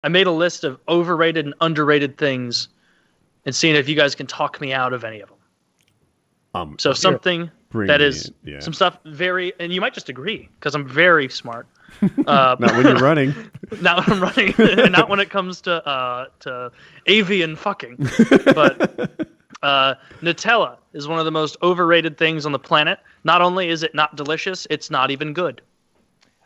I made a list of overrated and underrated things, and seeing if you guys can talk me out of any of them. So something that is some stuff very, and you might just agree because I'm very smart. Not when you're running. Not when I'm running, and not when it comes to avian fucking. But Nutella is one of the most overrated things on the planet. Not only is it not delicious, it's not even good.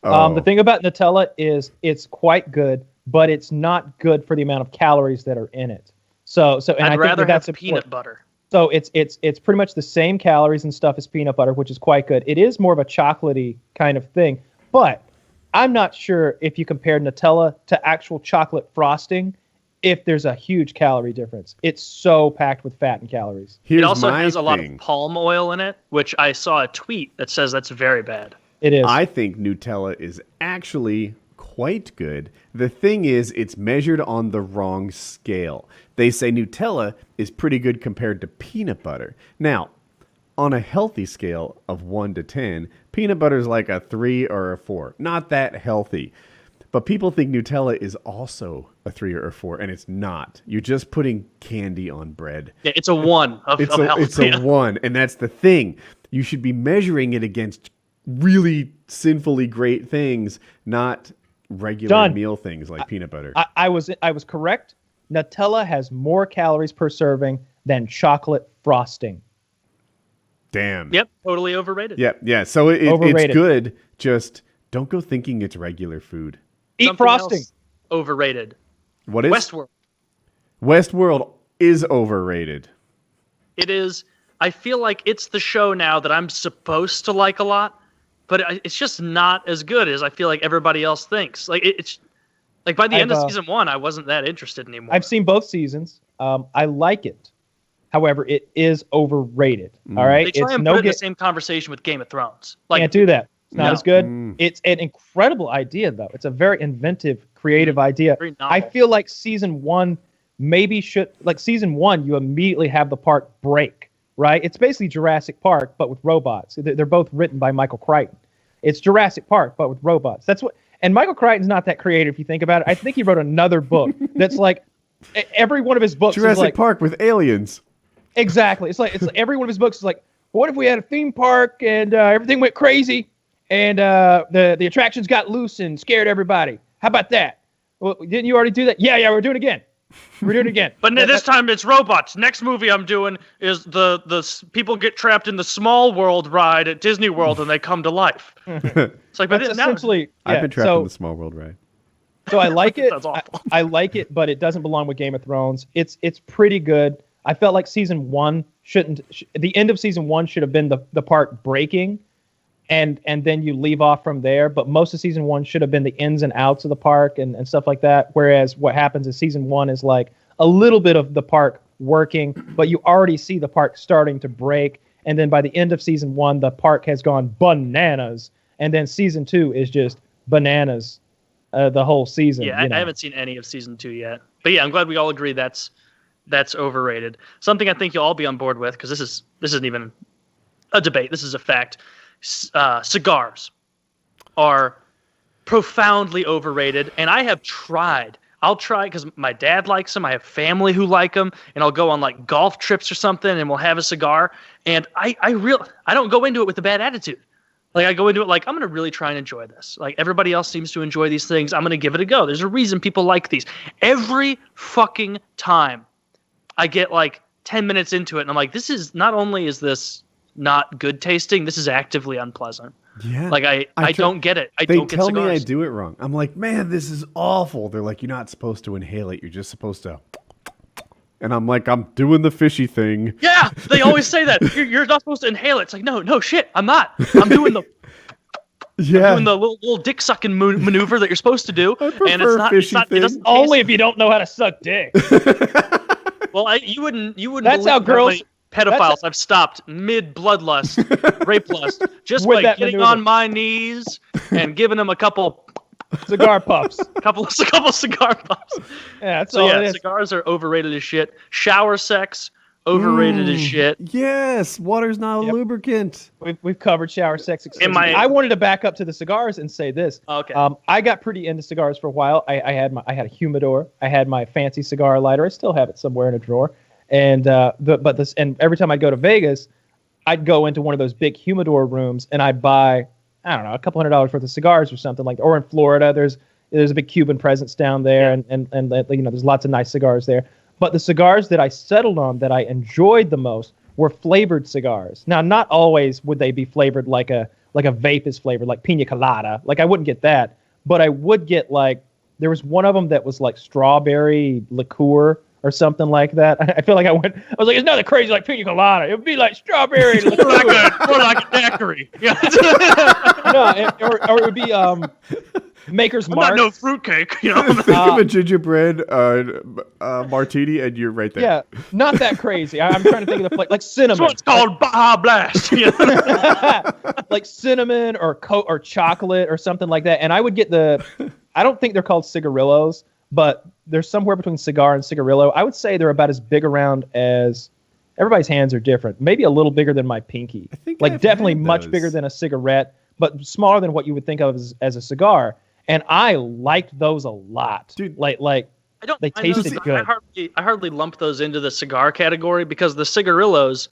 The thing about Nutella is it's quite good, but it's not good for the amount of calories that are in it. So, and I'd rather that's have peanut butter. So it's pretty much the same calories and stuff as peanut butter, which is quite good. It is more of a chocolatey kind of thing, but I'm not sure if you compare Nutella to actual chocolate frosting, if there's a huge calorie difference. It's so packed with fat and calories. It also has a lot of palm oil in it, which I saw a tweet that says that's very bad. It is. I think Nutella is actually quite good. The thing is, it's measured on the wrong scale. They say Nutella is pretty good compared to peanut butter. Now, on a healthy scale of 1 to 10, peanut butter is like a 3 or a 4. Not that healthy. But people think Nutella is also a 3 or a 4, and it's not. You're just putting candy on bread. Yeah, it's a 1 of health. It's a 1, and that's the thing. You should be measuring it against really sinfully great things, not regular meal things like peanut butter. I was correct. Nutella has more calories per serving than chocolate frosting. Damn. Yep, totally overrated. Yeah. So it's good. Just don't go thinking it's regular food. Eat Something frosting. else overrated. What is? Westworld. Westworld is overrated. It is. I feel like it's the show now that I'm supposed to like a lot, but it's just not as good as I feel like everybody else thinks. Like it's like by the end of season 1, I wasn't that interested anymore. I've seen both seasons. I like it. However, it is overrated. All right, they try and put it in the same conversation with Game of Thrones. Like, can't do that. It's not as good. It's an incredible idea, though. It's a very inventive, creative idea. I feel like season 1 season 1, you immediately have the park break, right? It's basically Jurassic Park, but with robots. They're both written by Michael Crichton. It's Jurassic Park, but with robots. That's what. And Michael Crichton's not that creative if you think about it. I think he wrote another book that's like every one of his books. Jurassic Park with aliens. Exactly. It's like every one of his books is like, what if we had a theme park and everything went crazy and the attractions got loose and scared everybody? How about that? Well, didn't you already do that? Yeah, we're doing it again. We're doing it again. But this time it's robots. Next movie I'm doing is the people get trapped in the Small World ride at Disney World and they come to life. It's like, that's essentially. I've been trapped in the Small World ride. So I like it. That's awful. I like it, but it doesn't belong with Game of Thrones. It's pretty good. I felt like season 1 the end of season 1 should have been the park breaking, and then you leave off from there. But most of season 1 should have been the ins and outs of the park and stuff like that. Whereas what happens is season 1 is like a little bit of the park working, but you already see the park starting to break. And then by the end of season 1, the park has gone bananas. And then season 2 is just bananas the whole season. Yeah, I haven't seen any of season 2 yet. But yeah, I'm glad we all agree that's overrated. Something I think you'll all be on board with, because this isn't even a debate. This is a fact. Cigars are profoundly overrated, and I have tried. I'll try because my dad likes them. I have family who like them, and I'll go on like golf trips or something, and we'll have a cigar. And I don't go into it with a bad attitude. Like I go into it like I'm gonna really try and enjoy this. Like everybody else seems to enjoy these things. I'm gonna give it a go. There's a reason people like these. Every fucking time I get like 10 minutes into it, and I'm like, this is not only is this not good tasting, this is actively unpleasant. Yeah. Like I don't get it. They tell me I do it wrong. I'm like, man, this is awful. They're like, you're not supposed to inhale it. You're just supposed to. And I'm like, I'm doing the fishy thing. Yeah, they always say that. You're not supposed to inhale it. It's like, no, shit, I'm not. I'm doing the. Yeah. I'm doing the little dick sucking maneuver that you're supposed to do, and it's not. It doesn't only if you don't know how to suck dick. Well, you wouldn't. That's how girls. Pedophiles. I've stopped mid bloodlust, rape lust, just by getting on my knees and giving them a couple cigar puffs. couple cigar puffs. Yeah, that's all it is. Cigars are overrated as shit. Shower sex, overrated as shit. Yes, water's not a lubricant. We've covered shower sex extensively. I I wanted to back up to the cigars and say this. Okay. I got pretty into cigars for a while. I had a humidor. I had my fancy cigar lighter. I still have it somewhere in a drawer. And and every time I'd go to Vegas, I'd go into one of those big humidor rooms and I'd buy, I don't know, a couple $100 worth of cigars or something like that. Or in Florida, there's a big Cuban presence down there, and there's lots of nice cigars there. But the cigars that I settled on that I enjoyed the most were flavored cigars. Now, not always would they be flavored like a vape is flavored, like pina colada. Like I wouldn't get that, but I would get there was one of them that was like strawberry liqueur or something like that. I feel like I was like, it's nothing crazy like pina colada. It would be like strawberry liqueur. more like a daiquiri. Yeah. or it would be Maker's Mark. Not no fruitcake, you know. Think of a gingerbread martini, and you're right there. Yeah, not that crazy. I'm trying to think of the flavor, like cinnamon. That's what's called Baja Blast. You know? Like cinnamon or chocolate or something like that. And I would get I don't think they're called cigarillos, but they're somewhere between cigar and cigarillo. I would say they're about as big around as everybody's hands are different. Maybe a little bigger than my pinky. I think like I've definitely had much those. bigger than a cigarette, but smaller than what you would think of as a cigar. And I liked those a lot. Dude, like they tasted good. I hardly lump those into the cigar category because the cigarillos,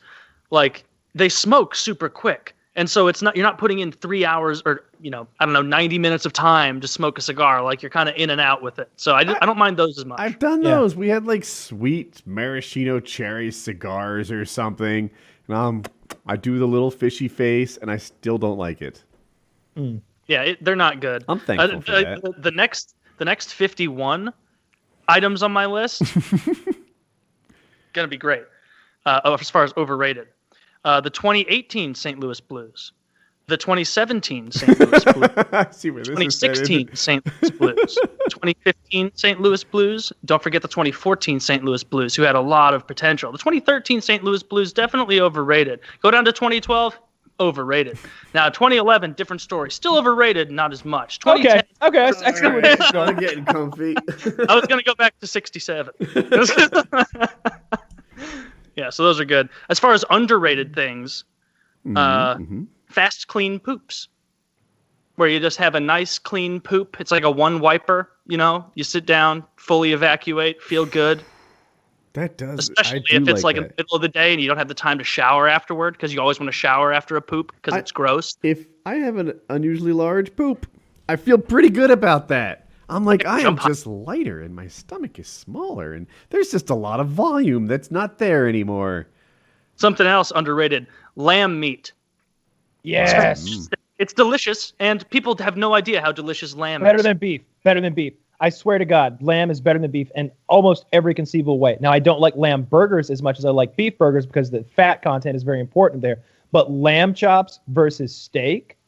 like they smoke super quick, and so you're not putting in 3 hours or 90 minutes of time to smoke a cigar. Like you're kind of in and out with it. So I don't mind those as much. I've done those. We had like sweet maraschino cherry cigars or something. And I do the little fishy face, and I still don't like it. Mm. Yeah, they're not good. I'm thankful for that. The next 51 items on my list gonna be great. As far as overrated, the 2018 St. Louis Blues, the 2017 St. Louis Blues, I see where this 2016 St. Louis Blues, 2015 St. Louis Blues. Don't forget the 2014 St. Louis Blues, who had a lot of potential. The 2013 St. Louis Blues definitely overrated. Go down to 2012. Overrated. Now, 2011, different story. Still overrated, not as much. Okay, I see where this is I'm going. getting comfy. I was going to go back to 67. Yeah, so those are good. As far as underrated things, fast, clean poops. Where you just have a nice, clean poop. It's like a one wiper, you sit down, fully evacuate, feel good. That does. Especially if it's like in the middle of the day and you don't have the time to shower afterward, because you always want to shower after a poop because it's gross. If I have an unusually large poop, I feel pretty good about that. I'm like, I am just lighter and my stomach is smaller and there's just a lot of volume that's not there anymore. Something else underrated, lamb meat. Yes. It's delicious, and people have no idea how delicious lamb is. Better than beef. I swear to God, lamb is better than beef in almost every conceivable way. Now, I don't like lamb burgers as much as I like beef burgers because the fat content is very important there. But lamb chops versus steak,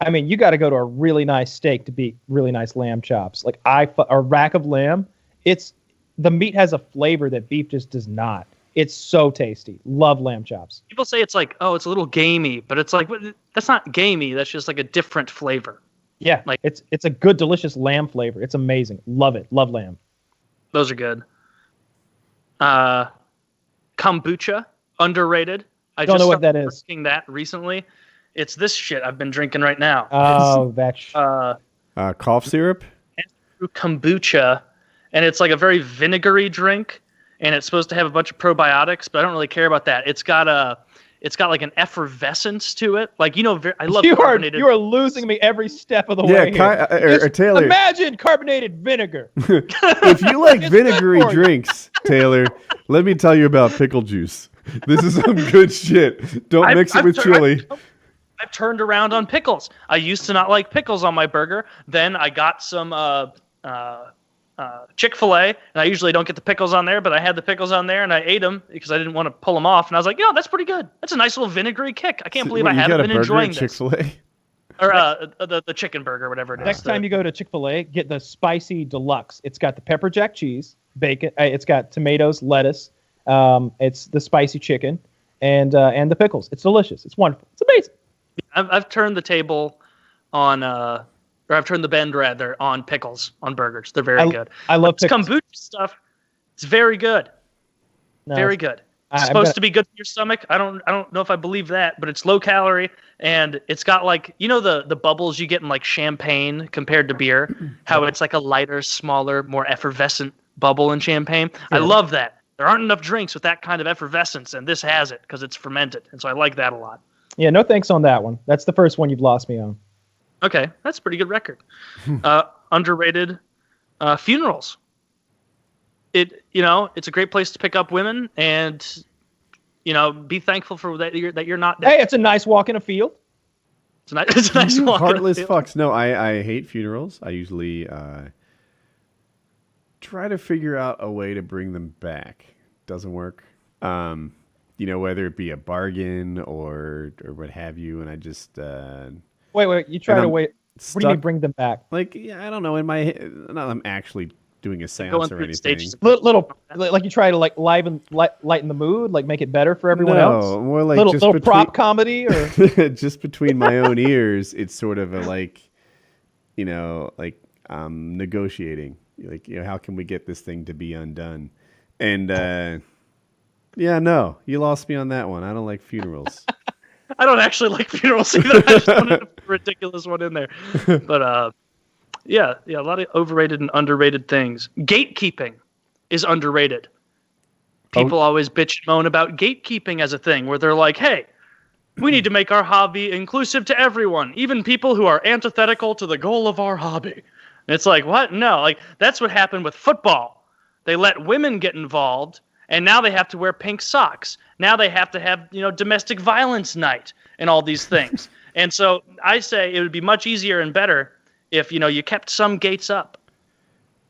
I mean, you got to go to a really nice steak to beat really nice lamb chops. Like a rack of lamb, the meat has a flavor that beef just does not. It's so tasty. Love lamb chops. People say it's like, oh, it's a little gamey, but it's like, that's not gamey. That's just like a different flavor. Yeah, like it's a good, delicious lamb flavor. It's amazing. Love it. Love lamb. Those are good. Kombucha, underrated. I don't just know what that started is. drinking that recently. It's this shit I've been drinking right now. Oh, cough syrup? Kombucha, and it's like a very vinegary drink, and it's supposed to have a bunch of probiotics, but I don't really care about that. It's got like an effervescence to it. Like, I love carbonated. You are losing me every step of the way here. Taylor. Imagine carbonated vinegar. If you like vinegary drinks, Taylor, let me tell you about pickle juice. This is some good shit. Don't mix it with chili. I've turned around on pickles. I used to not like pickles on my burger. Then I got some Chick-fil-A, and I usually don't get the pickles on there, but I had the pickles on there, and I ate them because I didn't want to pull them off. And I was like, that's pretty good. That's a nice little vinegary kick. I can't believe I haven't been enjoying this. Chick-fil-A? Or the chicken burger, whatever it is. Next time you go to Chick-fil-A, get the spicy deluxe. It's got the pepper jack cheese, bacon. It's got tomatoes, lettuce. It's the spicy chicken, and the pickles. It's delicious. It's wonderful. It's amazing. I've turned the table on, or I've turned the bend rather on pickles on burgers. They're very good. I love pickles. Kombucha stuff. It's very good. No, very good. supposed to be good for your stomach. I don't know if I believe that, but it's low calorie and it's got like, you know, the bubbles you get in like champagne compared to beer, how it's like a lighter, smaller, more effervescent bubble in champagne. Sure. I love that. There aren't enough drinks with that kind of effervescence, and this has it because it's fermented, and so I like that a lot. Yeah, no thanks on that one. That's the first one you've lost me on. Okay, that's a pretty good record. Underrated funerals. It's a great place to pick up women, and be thankful for that you're not dead. Hey, it's a nice walk in a field. It's a nice walk. Heartless fucks. No, I hate funerals. I usually try to figure out a way to bring them back. Doesn't work. Whether it be a bargain or what have you, and I just wait. You try to wait. What do you mean bring them back? Like, yeah, I don't know. In my head, I'm actually doing a seance or anything. Little, like you try to like lighten the mood, like make it better for everyone else. No, more like little prop comedy, or just between my own ears. It's sort of a negotiating. Like, how can we get this thing to be undone? And no, you lost me on that one. I don't like funerals. I don't actually like funerals either. I just wanted a ridiculous one in there. But a lot of overrated and underrated things. Gatekeeping is underrated. People always bitch and moan about gatekeeping as a thing, where they're like, hey, we need to make our hobby inclusive to everyone, even people who are antithetical to the goal of our hobby. And it's like, what? No, like that's what happened with football. They let women get involved, and now they have to wear pink socks. Now they have to have, domestic violence night and all these things. And so I say it would be much easier and better if, you kept some gates up.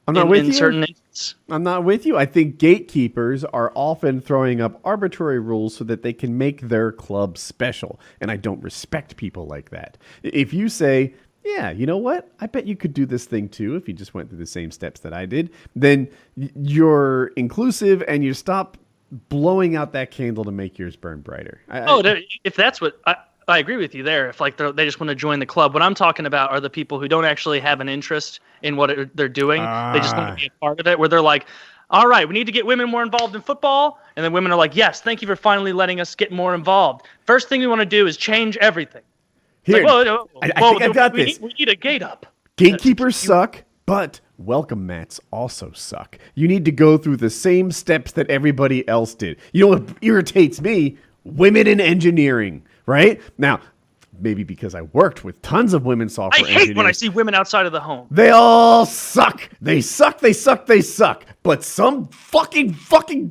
I'm not with you. Certain instances. I'm not with you. I think gatekeepers are often throwing up arbitrary rules so that they can make their club special. And I don't respect people like that. If you say, yeah, you know what? I bet you could do this thing too if you just went through the same steps that I did. Then you're inclusive and you stop blowing out that candle to make yours burn brighter. If that's what I agree with you there. If they just want to join the club, what I'm talking about are the people who don't actually have an interest in what they're doing. They just want to be a part of it. Where they're like, all right, we need to get women more involved in football, and then women are like, yes, thank you for finally letting us get more involved. First thing we want to do is change everything. Here, I think I've got this. We need a gate up. Gatekeepers suck, but welcome mats also suck. You need to go through the same steps that everybody else did. You know what irritates me? Women in engineering, right? Now, maybe because I worked with tons of women software engineers. I hate when I see women outside of the home. They all suck. They suck. But some fucking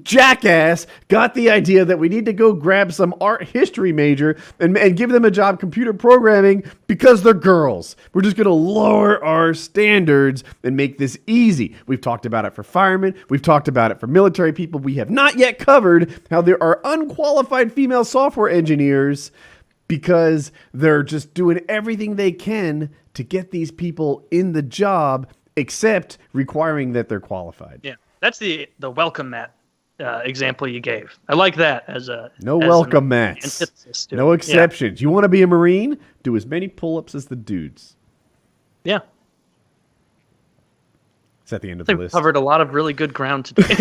jackass got the idea that we need to go grab some art history major and give them a job computer programming because they're girls. We're just going to lower our standards and make this easy. We've talked about it for firemen. We've talked about it for military people. We have not yet covered how there are unqualified female software engineers because they're just doing everything they can to get these people in the job, except requiring that they're qualified. Yeah, that's the welcome mat example you gave. I like that as welcome mats. No exceptions. Yeah. You want to be a Marine? Do as many pull-ups as the dudes. Yeah. Is that the end of the list? We've covered a lot of really good ground today.